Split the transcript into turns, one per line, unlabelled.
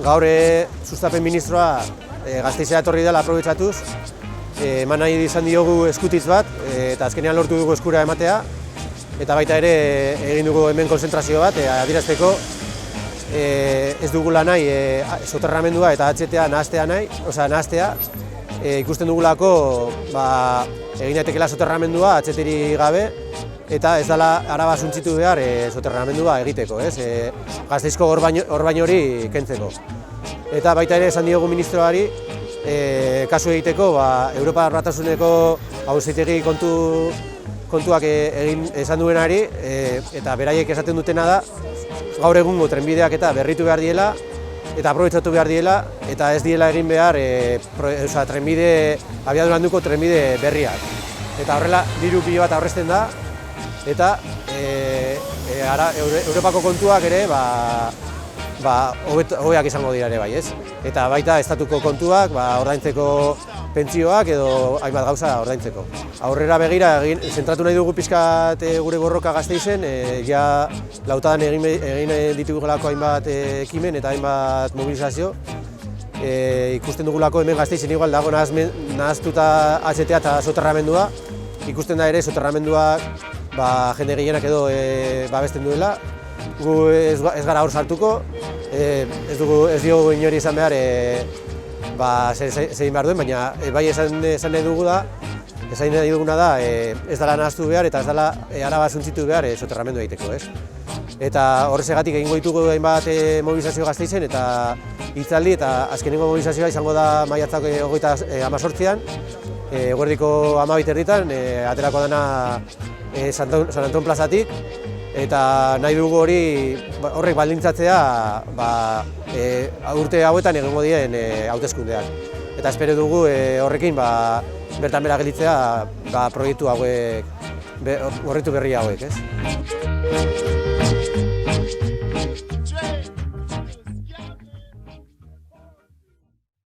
gaur sustapen ministroa Gasteizera etorri dela aprobetxatuz, eman nahi izan diogu eskutitz bat, eta azkenean lortu dugu eskura ematea, eta baita ere egin dugu hemen konzentrazio bat, adierazteko ez dugula nahi soterramendua eta HTA nahastea, ikusten dugulako egin daitekeela soterramendua HT-rik gabe, eta ez dela Araba suntzitu behar soterramendua egiteko, Gasteizko orbain hori kentzeko. Eta baita ere esan diogu ministroari kasu egiteko Europa Batasuneko auzitegi kontuak esan duenari, eta beraiek esaten dutena da gaur egungo trenbideak eta berritu behar diela eta aprobetxatu behar diela, eta ez diela egin behar abiadura handuko trenbide berriak. Eta horrela diru pilo bat aurrezten da, eta Europako kontuak ere hobeak izango dira ere bai, ez? Eta baita estatuko kontuak ordaintzeko pentsioak edo hainbat gauza ordaintzeko. Aurrera begira zentratu nahi dugu pixkat gure borroka Gasteizen, ja lautadan egin ditugulako hainbat ekimen eta hainbat mobilizazio. Ikusten dugulako hemen Gasteizen igual dago nahaztuta HTA eta soterramendua. Ikusten da ere soterramendua jende gehienak edo babesten duela. Gu ez gara hor sartuko, ez diogu inori izan behar zein behar duen, baina bai esan nahi duguna da ez dela nahaztu behar eta ez dela Araba suntzitu behar soterramendu egiteko, ez? Eta horrezegatik egingo ditugu hainbat mobilizazio Gasteizen eta hitzaldi, eta azkenengo mobilizazioa izango da maiatzak 18an, eguerdiko 12:00 aterako dena San Anton plazatik, eta nahi dugu horrek baldintzatzea urte hauetan egingo dien hauteskundeak. Eta espero dugu horrekin bertan bera gelditzea proiektu berri hauek, ez?